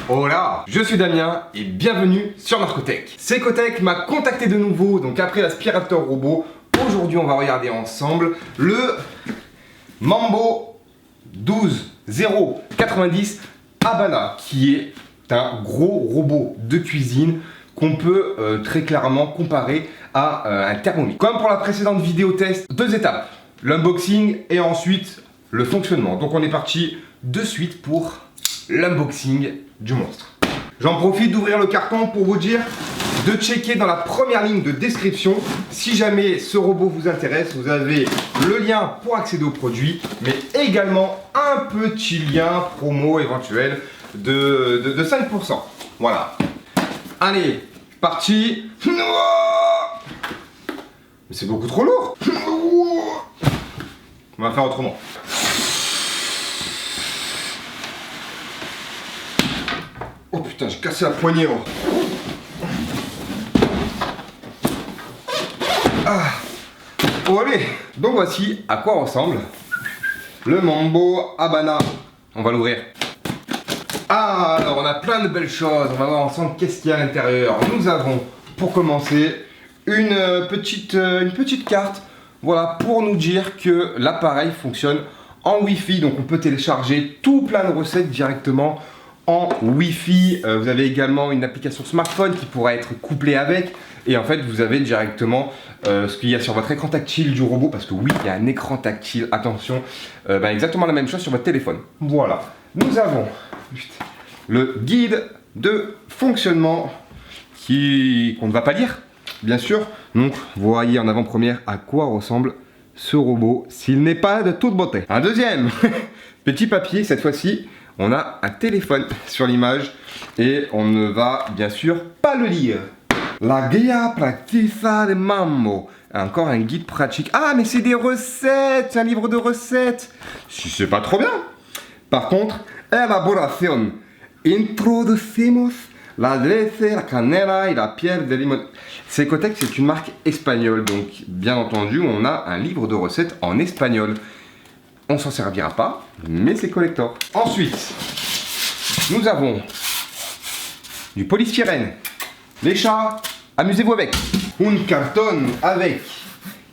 Hola, je suis Damien et bienvenue sur Narcotech. Secotech m'a contacté de nouveau, donc après l'aspirateur robot, aujourd'hui on va regarder ensemble le Mambo 12090 Habana, qui est un gros robot de cuisine qu'on peut très clairement comparer à un Thermomix. Comme pour la précédente vidéo test, 2 étapes, l'unboxing et ensuite le fonctionnement. Donc on est parti de suite pour l'unboxing du monstre. J'en profite d'ouvrir le carton pour vous dire de checker dans la première ligne de description. Si jamais ce robot vous intéresse, vous avez le lien pour accéder au produit, mais également un petit lien promo éventuel de 5%. Voilà. Allez, parti. Mais c'est beaucoup trop lourd. On va faire autrement. Oh putain, j'ai cassé la poignée. Oh. Ah. Oh allez. Donc voici à quoi ressemble le Mambo Habana. On va l'ouvrir. Ah, alors on a plein de belles choses. On va voir ensemble qu'est-ce qu'il y a à l'intérieur. Nous avons, pour commencer, une petite carte. Voilà, pour nous dire que l'appareil fonctionne en Wi-Fi. Donc on peut télécharger tout plein de recettes directement en Wi-Fi. Vous avez également une application smartphone qui pourra être couplée avec. Et en fait, vous avez directement ce qu'il y a sur votre écran tactile du robot. Parce que oui, il y a un écran tactile, attention. Exactement la même chose sur votre téléphone. Voilà. Nous avons le guide de fonctionnement qu'on ne va pas lire, bien sûr. Donc, vous voyez en avant-première à quoi ressemble ce robot, s'il n'est pas de toute beauté. Un deuxième petit papier, cette fois-ci, on a un téléphone sur l'image et on ne va bien sûr pas le lire. La Guia Pratica de Mambo. Encore un guide pratique. Ah, mais c'est des recettes, c'est un livre de recettes. Si c'est pas trop bien. Par contre, elaboración. Introducimos la leche, la canela et la piel de limon. Secotech, c'est une marque espagnole, donc bien entendu, on a un livre de recettes en espagnol. On s'en servira pas, mais c'est collector. Ensuite, nous avons du polystyrène. Les chats, amusez-vous avec. Un carton avec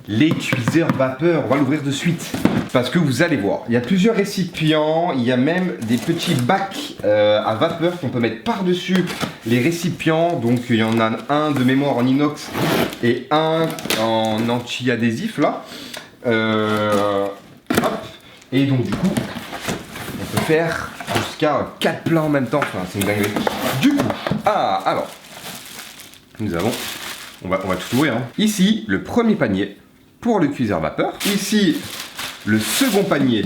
les cuiseurs vapeur. On va l'ouvrir de suite. Parce que vous allez voir, il y a plusieurs récipients. Il y a même des petits bacs à vapeur qu'on peut mettre par-dessus les récipients. Donc il y en a un de mémoire en inox et un en anti-adhésif là. Hop. Et donc du coup, on peut faire jusqu'à 4 plats en même temps. Enfin, c'est une dinguerie. Du coup, alors, nous avons, on va tout ouvrir. Hein. Ici, le premier panier pour le cuiseur vapeur. Ici, le second panier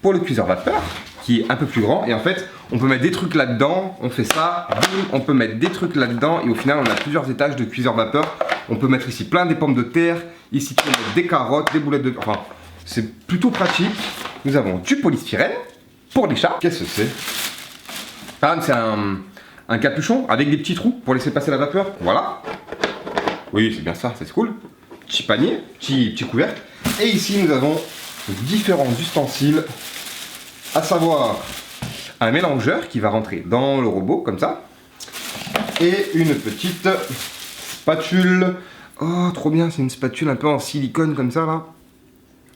pour le cuiseur vapeur, qui est un peu plus grand. Et en fait, on peut mettre des trucs là-dedans. On fait ça, boum, on peut mettre des trucs là-dedans. Et au final, on a plusieurs étages de cuiseur vapeur. On peut mettre ici plein des pommes de terre. Ici, on peut mettre des carottes, des boulettes de... Enfin, c'est plutôt pratique. Nous avons du polystyrène pour les chats. Qu'est-ce que c'est? Ah, c'est un capuchon avec des petits trous pour laisser passer la vapeur. Voilà. Oui, c'est bien ça, c'est cool. Petit panier, petit couvercle. Et ici, nous avons différents ustensiles, à savoir un mélangeur qui va rentrer dans le robot, comme ça. Et une petite spatule. Oh, trop bien, c'est une spatule un peu en silicone comme ça, là.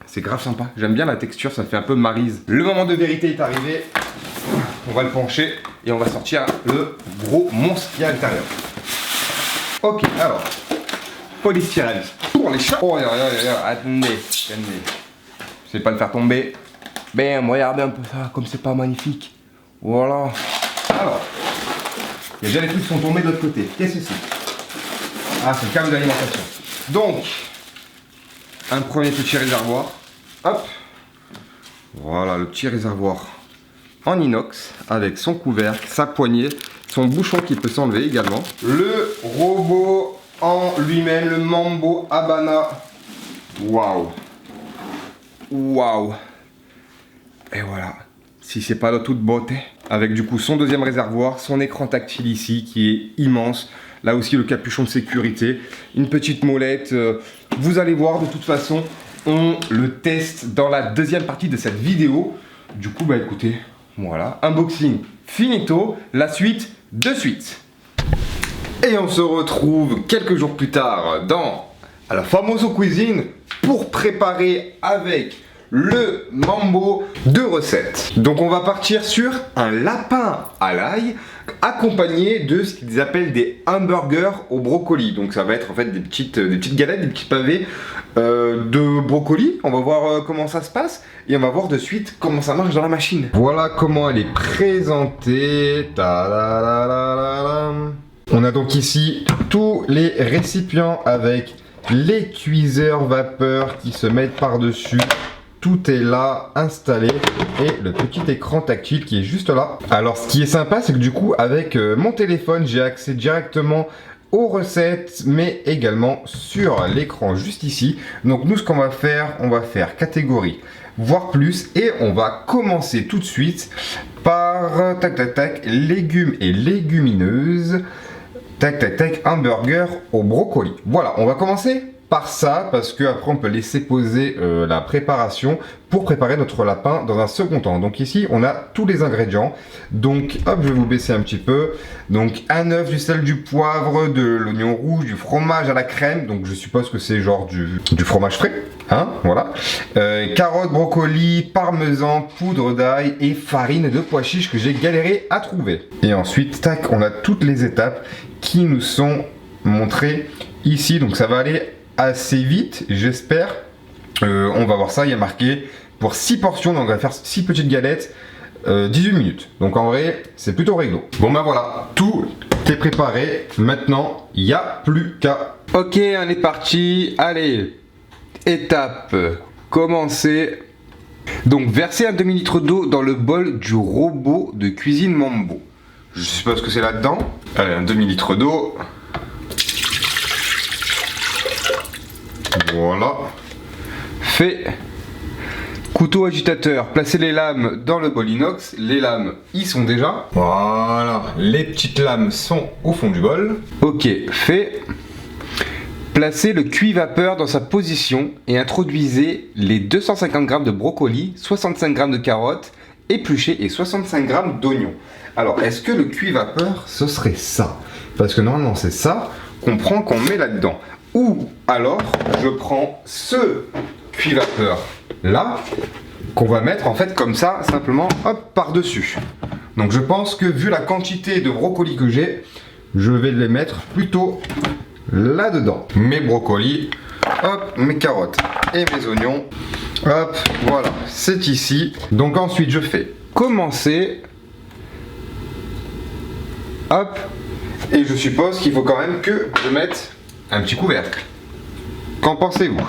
C'est grave sympa, j'aime bien la texture, ça fait un peu maryse. Le moment de vérité est arrivé. On va le pencher et on va sortir le gros monstre qui est à l'intérieur. Ok, alors, polystyrène pour les chats. Oh, attendez. Je vais pas le faire tomber. Bam, regardez un peu ça, comme c'est pas magnifique. Voilà. Alors, il y a déjà les trucs qui sont tombés de l'autre côté. Qu'est-ce que c'est? Ah, c'est le câble d'alimentation. Donc, un premier petit réservoir. Hop. Voilà, le petit réservoir en inox avec son couvercle, sa poignée, son bouchon qui peut s'enlever également. Le robot en lui-même, le Mambo Habana. Waouh. Waouh. Et voilà. Si c'est pas de toute beauté. Avec du coup son deuxième réservoir, son écran tactile ici qui est immense. Là aussi le capuchon de sécurité, une petite molette. Vous allez voir de toute façon, on le teste dans la deuxième partie de cette vidéo. Du coup, bah écoutez, Voilà, unboxing finito, la suite de suite. Et on se retrouve quelques jours plus tard dans la Famoso Cuisine pour préparer avec le mambo de recettes. Donc on va partir sur un lapin à l'ail accompagné de ce qu'ils appellent des hamburgers au brocoli. Donc ça va être en fait des petites galettes, des petits pavés de brocoli. On va voir comment ça se passe et on va voir de suite comment ça marche dans la machine. Voilà comment elle est présentée. On a donc ici tous les récipients avec les cuiseurs vapeur qui se mettent par-dessus. Tout est là, installé, et le petit écran tactile qui est juste là. Alors ce qui est sympa, c'est que du coup avec mon téléphone, j'ai accès directement aux recettes, mais également sur l'écran juste ici. Donc nous, ce qu'on va faire catégorie, voire plus, et on va commencer tout de suite par légumes et légumineuses. Hamburger au brocoli. Voilà, on va commencer par ça parce que après on peut laisser poser la préparation pour préparer notre lapin dans un second temps. Donc ici on a tous les ingrédients. Donc hop, je vais vous baisser un petit peu. Donc un œuf, du sel, du poivre, de l'oignon rouge, du fromage à la crème. Donc je suppose que c'est genre du fromage frais, hein, voilà. Carottes, brocoli, parmesan, poudre d'ail et farine de pois chiches que j'ai galéré à trouver. Et ensuite, tac, on a toutes les étapes qui nous sont montrées ici. Donc ça va aller assez vite, j'espère. On va voir ça, il y a marqué pour 6 portions, donc on va faire 6 petites galettes, 18 minutes. Donc en vrai, c'est plutôt réglo. Bon ben voilà, tout est préparé. Maintenant, il n'y a plus qu'à... Ok, on est parti. Allez, étape commencer. Donc verser un demi-litre d'eau dans le bol du robot de cuisine Mambo. Je suppose que c'est là-dedans. Allez, un demi-litre d'eau. Voilà. Fait. Couteau agitateur. Placez les lames dans le bol inox. Les lames y sont déjà. Voilà. Les petites lames sont au fond du bol. Ok, fait. Placez le cuit vapeur dans sa position et introduisez les 250 g de brocoli, 65 g de carottes épluchées et 65 g d'oignons. Alors, est-ce que le cuit vapeur, ce serait ça? Parce que normalement, c'est ça qu'on met là-dedans. Ou alors, je prends ce cuit vapeur là, qu'on va mettre en fait comme ça, simplement, hop, par-dessus. Donc je pense que vu la quantité de brocoli que j'ai, je vais les mettre plutôt là-dedans. Mes brocolis, hop, mes carottes et mes oignons, hop, voilà, c'est ici. Donc ensuite, je fais commencer, hop, et je suppose qu'il faut quand même que je mette un petit couvercle. Qu'en pensez-vous?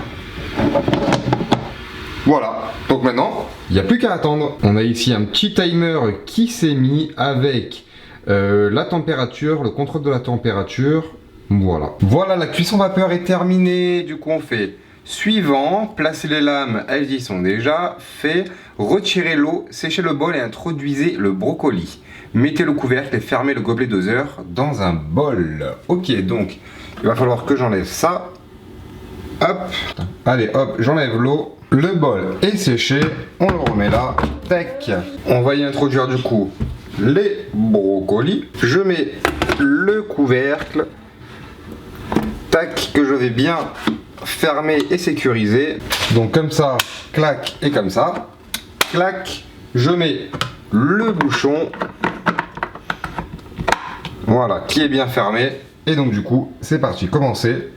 Voilà, donc maintenant, il n'y a plus qu'à attendre. On a ici un petit timer qui s'est mis avec la température, le contrôle de la température. Voilà. Voilà, la cuisson vapeur est terminée. Du coup, on fait suivant. Placez les lames, elles y sont déjà. Fait. Retirez l'eau, séchez le bol et introduisez le brocoli. Mettez le couvercle et fermez le gobelet doseur dans un bol. Ok, donc il va falloir que j'enlève ça. Hop. Allez, hop, j'enlève l'eau. Le bol est séché. On le remet là. Tac. On va y introduire du coup les brocolis. Je mets le couvercle. Tac, que je vais bien fermer et sécuriser. Donc comme ça, clac, et comme ça. Clac. Je mets le bouchon. Voilà, qui est bien fermé. Et donc du coup, c'est parti, commencez.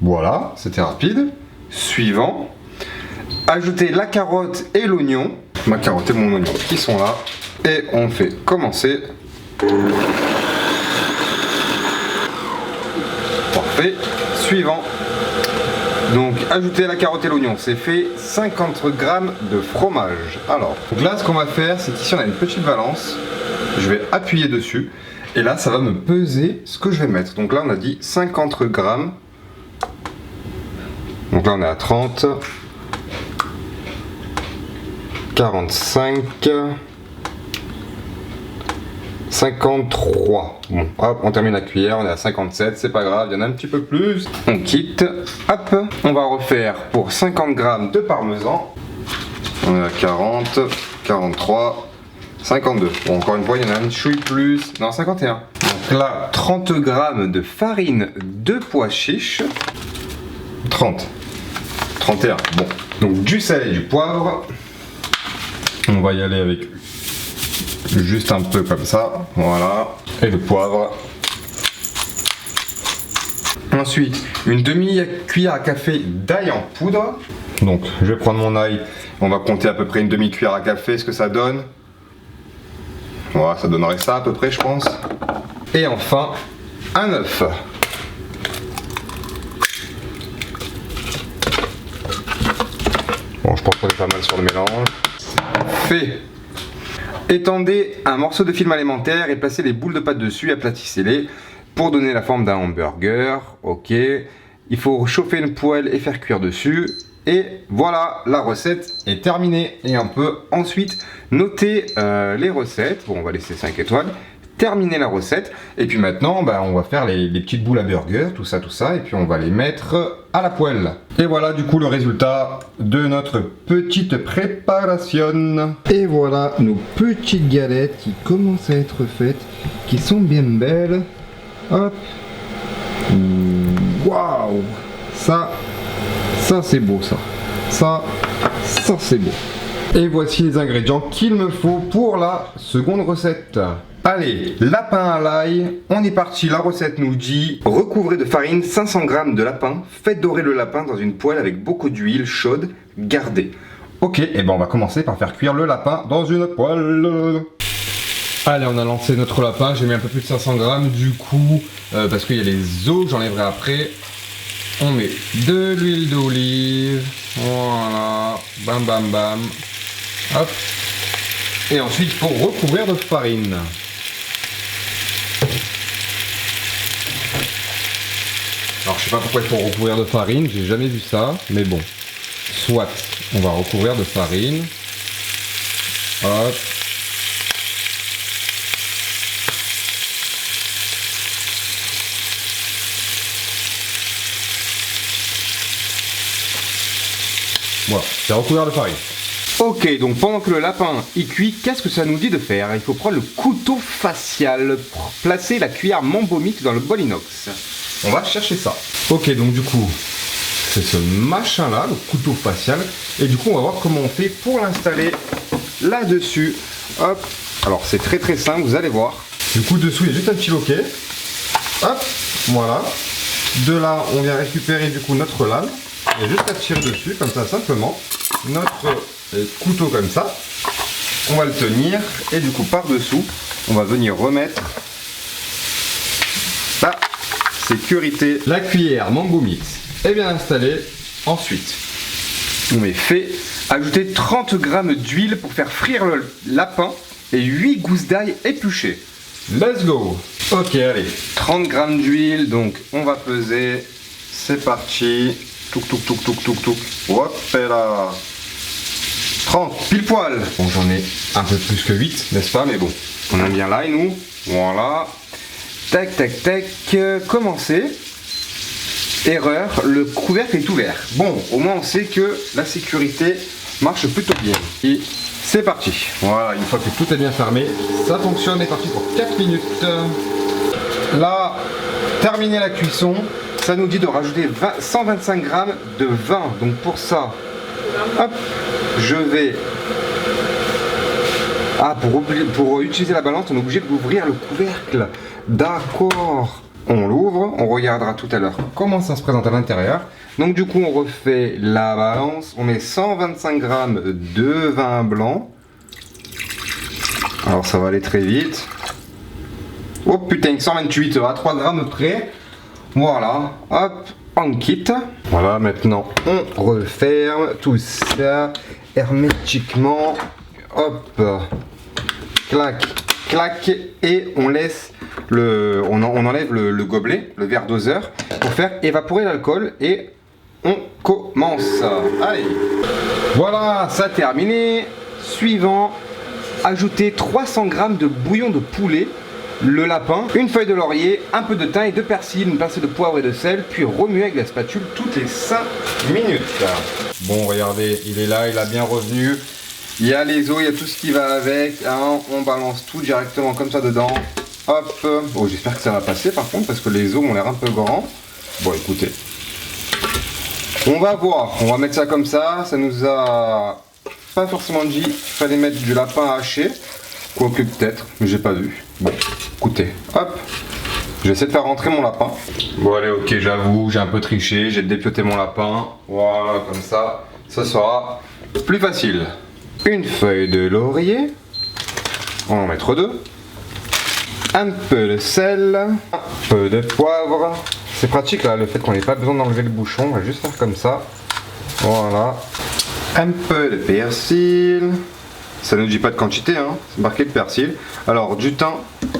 Voilà, c'était rapide. Suivant. Ajoutez la carotte et l'oignon. Ma carotte et mon oignon qui sont là. Et on fait commencer. Parfait. Suivant. Donc ajouter la carotte et l'oignon, c'est fait. 50 g de fromage. Alors, donc là ce qu'on va faire, c'est qu'ici on a une petite balance. Je vais appuyer dessus. Et là ça va me peser ce que je vais mettre. Donc là on a dit 50 g. Donc là on est à 30. 45. 53. Bon, hop, on termine la cuillère, on est à 57, c'est pas grave, il y en a un petit peu plus. On quitte, hop, on va refaire pour 50 g de parmesan. On est à 40, 43, 52. Bon, encore une fois, il y en a un chouille plus. Non, 51. Donc là, 30 g de farine de pois chiches. 30. 31. Bon. Donc du sel et du poivre. On va y aller avec juste un peu comme ça. Voilà. Et le poivre. Ensuite, une demi-cuillère à café d'ail en poudre. Donc, je vais prendre mon ail. On va compter à peu près une demi-cuillère à café, ce que ça donne. Voilà, ça donnerait ça à peu près, je pense. Et enfin, un œuf. Bon, je pense qu'on est pas mal sur le mélange. Fait. Étendez un morceau de film alimentaire et placez les boules de pâte dessus, aplatissez-les pour donner la forme d'un hamburger. Ok. Il faut chauffer une poêle et faire cuire dessus. Et voilà, la recette est terminée. Et on peut ensuite noter les recettes. Bon, on va laisser 5 étoiles. Terminer la recette. Et puis maintenant, on va faire les petites boules à burger, tout ça. Et puis on va les mettre à la poêle. Et voilà du coup le résultat de notre petite préparation. Et voilà nos petites galettes qui commencent à être faites, qui sont bien belles. Hop. Waouh. Ça c'est beau ça. Ça c'est beau. Et voici les ingrédients qu'il me faut pour la seconde recette. Allez, lapin à l'ail, on est parti, la recette nous dit: recouvrez de farine 500 g de lapin, faites dorer le lapin dans une poêle avec beaucoup d'huile chaude, gardez. Ok, et on va commencer par faire cuire le lapin dans une poêle. Allez, on a lancé notre lapin, j'ai mis un peu plus de 500 g du coup, parce qu'il y a les os, j'enlèverai après. On met de l'huile d'olive, voilà, bam bam bam, hop. Et ensuite, il faut recouvrir de farine. Alors, je sais pas pourquoi il faut recouvrir de farine, j'ai jamais vu ça, mais bon. Soit, on va recouvrir de farine. Hop. Voilà, c'est recouvert de farine. Ok, donc pendant que le lapin y cuit, qu'est-ce que ça nous dit de faire? Il faut prendre le couteau facial pour placer la cuillère Mambo Mix dans le bol inox. On va chercher ça. Ok, donc du coup, c'est ce machin là, le couteau facial. Et du coup, on va voir comment on fait pour l'installer là-dessus. Hop. Alors c'est très simple, vous allez voir. Du coup, dessous, il y a juste un petit loquet. Hop, voilà. De là, on vient récupérer du coup notre lame. Et juste à tirer dessus, comme ça, simplement. Notre couteau comme ça. On va le tenir. Et du coup, par-dessous, on va venir remettre la sécurité. La cuillère Mambo Mix est bien installée. Ensuite, on met fait. Ajouter 30 g d'huile pour faire frire le lapin et 8 gousses d'ail épluchées. Let's go! Ok, allez. 30 g d'huile, donc on va peser. C'est parti. Touc. Hop là. 30, pile poil. Bon, j'en ai un peu plus que 8, n'est-ce pas? Mais bon, on aime bien l'ail, nous. Voilà. Tac. Commencez. Erreur, le couvercle est ouvert. Bon, au moins on sait que la sécurité marche plutôt bien. Et c'est parti. Voilà, une fois que tout est bien fermé, ça fonctionne. C'est parti pour 4 minutes. Là, terminer la cuisson. Ça nous dit de rajouter 125 g de vin. Donc pour ça, hop, je vais... Ah, pour utiliser la balance, on est obligé d'ouvrir le couvercle. D'accord. On l'ouvre, on regardera tout à l'heure comment ça se présente à l'intérieur. Donc du coup, on refait la balance. On met 125 g de vin blanc. Alors ça va aller très vite. Oh putain, 128 à 3 g près. Voilà, hop, on quitte. Voilà, maintenant on referme tout ça hermétiquement. Hop, clac, et on laisse on enlève le gobelet, le verre doseur, pour faire évaporer l'alcool et on commence. Allez, voilà, ça terminé. Suivant, ajouter 300 g de bouillon de poulet le lapin, une feuille de laurier, un peu de thym et de persil, une pincée de poivre et de sel, puis remuer avec la spatule toutes les 5 minutes. Bon, regardez, il est là, il a bien revenu. Il y a les os, il y a tout ce qui va avec, hein. On balance tout directement comme ça dedans. Hop. Oh, j'espère que ça va passer par contre, parce que les os ont l'air un peu grands. Bon, écoutez. On va voir, on va mettre ça comme ça nous a pas forcément dit qu'il fallait mettre du lapin haché, quoique peut-être, mais j'ai pas vu. Bon, écoutez, hop, je vais essayer de faire rentrer mon lapin. Bon allez, ok, j'avoue, j'ai un peu triché, j'ai dépioté mon lapin, voilà, comme ça, ça sera plus facile. Une feuille de laurier, on va en mettre 2, un peu de sel, un peu de poivre. C'est pratique là, le fait qu'on n'ait pas besoin d'enlever le bouchon, on va juste faire comme ça. Voilà. Un peu de persil. Ça ne dit pas de quantité, hein. C'est marqué de persil. Alors du thym,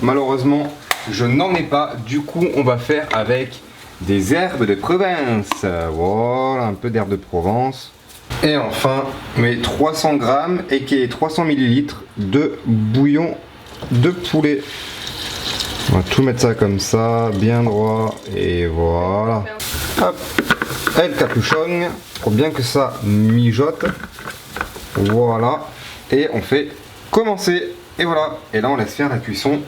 malheureusement, je n'en ai pas. Du coup, on va faire avec des herbes de Provence. Voilà, un peu d'herbes de Provence. Et enfin, mes 300 grammes et qui est 300 ml de bouillon de poulet. On va tout mettre ça comme ça, bien droit, et voilà. Hop, et le capuchon, pour bien que ça mijote. Voilà, et on fait commencer. Et voilà, et là on laisse faire la cuisson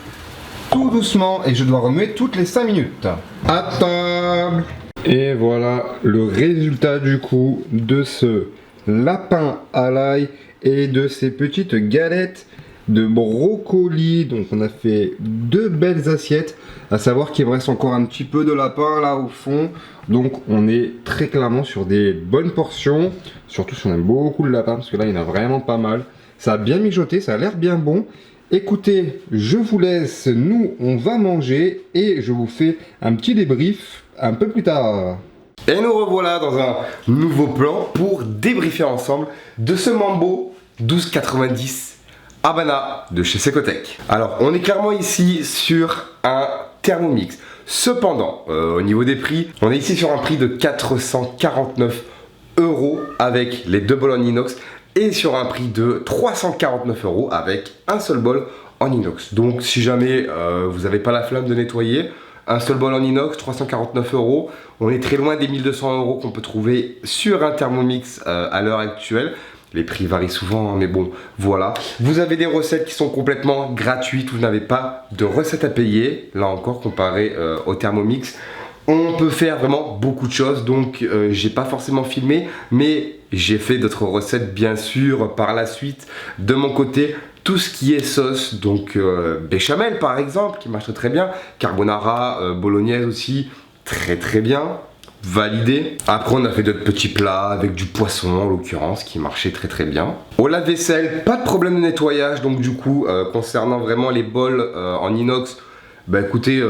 tout doucement, et je dois remuer toutes les 5 minutes. À table. Et voilà le résultat du coup de ce lapin à l'ail et de ces petites galettes de brocoli. Donc on a fait 2 belles assiettes, à savoir qu'il me reste encore un petit peu de lapin là au fond, donc on est très clairement sur des bonnes portions, surtout si on aime beaucoup le lapin, parce que là il y en a vraiment pas mal. Ça a bien mijoté, ça a l'air bien bon. Écoutez, je vous laisse, nous on va manger et je vous fais un petit débrief un peu plus tard. Et nous revoilà dans un nouveau plan pour débriefer ensemble de ce Mambo 12,90 Habana de chez Secotech. Alors on est clairement ici sur un Thermomix. Cependant, au niveau des prix, on est ici sur un prix de 449 € avec les 2 bols en inox et sur un prix de 349 € avec un seul bol en inox. Donc si jamais vous n'avez pas la flamme de nettoyer, un seul bol en inox, 349 €. On est très loin des 1200 € qu'on peut trouver sur un Thermomix à l'heure actuelle. Les prix varient souvent, hein, mais bon, voilà. Vous avez des recettes qui sont complètement gratuites, vous n'avez pas de recettes à payer, là encore comparé au Thermomix. On peut faire vraiment beaucoup de choses, donc j'ai pas forcément filmé, mais j'ai fait d'autres recettes bien sûr par la suite de mon côté. Tout ce qui est sauce, donc béchamel par exemple, qui marche très bien, carbonara, bolognaise aussi, très bien. Validé. Après on a fait d'autres petits plats avec du poisson en l'occurrence qui marchait très bien. Au lave-vaisselle, pas de problème de nettoyage, donc du coup concernant vraiment les bols en inox, bah écoutez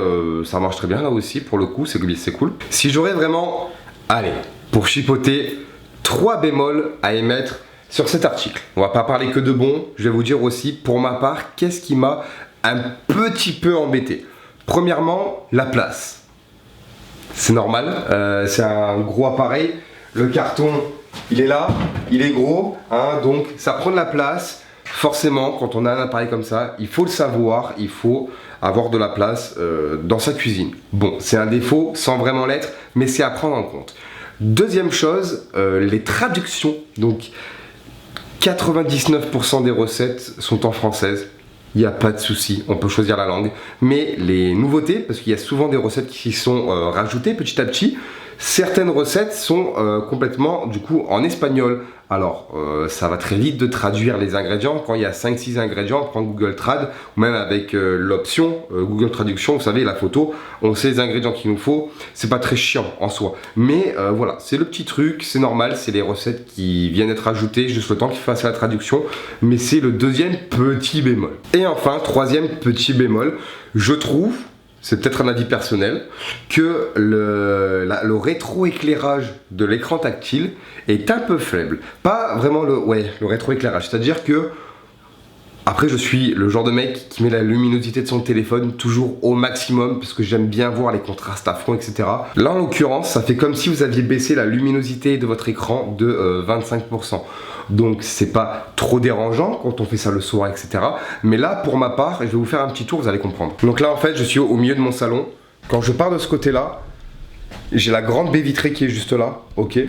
ça marche très bien là aussi pour le coup, c'est cool. Si j'aurais vraiment, allez, pour chipoter, 3 bémols à émettre sur cet article, on va pas parler que de bon, je vais vous dire aussi pour ma part qu'est-ce qui m'a un petit peu embêté. Premièrement, la place. C'est normal, c'est un gros appareil, le carton il est là, il est gros, hein, donc ça prend de la place. Forcément quand on a un appareil comme ça, il faut le savoir, il faut avoir de la place dans sa cuisine. Bon, c'est un défaut sans vraiment l'être, mais c'est à prendre en compte. Deuxième chose, les traductions. Donc 99% des recettes sont en française. Il n'y a pas de souci, on peut choisir la langue. Mais les nouveautés, parce qu'il y a souvent des recettes qui sont rajoutées petit à petit, certaines recettes sont complètement du coup en espagnol. Alors ça va très vite de traduire les ingrédients. Quand il y a 5-6 ingrédients, on prend Google Trad, ou même avec l'option Google Traduction, vous savez la photo, on sait les ingrédients qu'il nous faut. C'est pas très chiant en soi. Mais voilà, c'est le petit truc, c'est normal, c'est les recettes qui viennent être ajoutées juste le temps qu'il fasse la traduction. Mais c'est le deuxième petit bémol. Et enfin, troisième petit bémol, je trouve, c'est peut-être un avis personnel, que le rétroéclairage de l'écran tactile est un peu faible. Pas vraiment le rétroéclairage, c'est-à-dire que Après, je suis le genre de mec qui met la luminosité de son téléphone toujours au maximum parce que j'aime bien voir les contrastes à fond, etc. Là, en l'occurrence, ça fait comme si vous aviez baissé la luminosité de votre écran de 25%. Donc, c'est pas trop dérangeant quand on fait ça le soir, etc. Mais là, pour ma part, je vais vous faire un petit tour, vous allez comprendre. Donc là, en fait, je suis au milieu de mon salon. Quand je pars de ce côté-là, j'ai la grande baie vitrée qui est juste là, ok.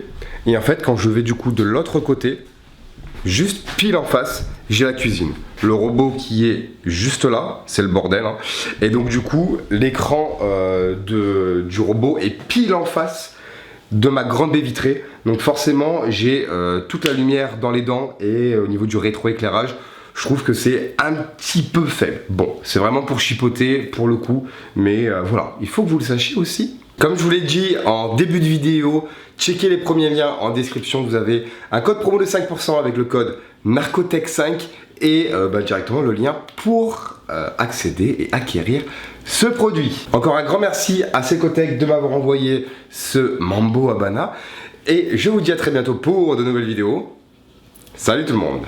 Et en fait, quand je vais du coup de l'autre côté, juste pile en face, j'ai la cuisine. Le robot qui est juste là, c'est le bordel. Hein. Et donc du coup, l'écran du robot est pile en face de ma grande baie vitrée. Donc forcément, j'ai toute la lumière dans les dents et au niveau du rétroéclairage, je trouve que c'est un petit peu faible. Bon, c'est vraiment pour chipoter pour le coup, mais voilà, il faut que vous le sachiez aussi. Comme je vous l'ai dit en début de vidéo, checkez les premiers liens en description, vous avez un code promo de 5% avec le code NARCOTECH5 et directement le lien pour accéder et acquérir ce produit. Encore un grand merci à Secotech de m'avoir envoyé ce Mambo Habana et je vous dis à très bientôt pour de nouvelles vidéos. Salut tout le monde!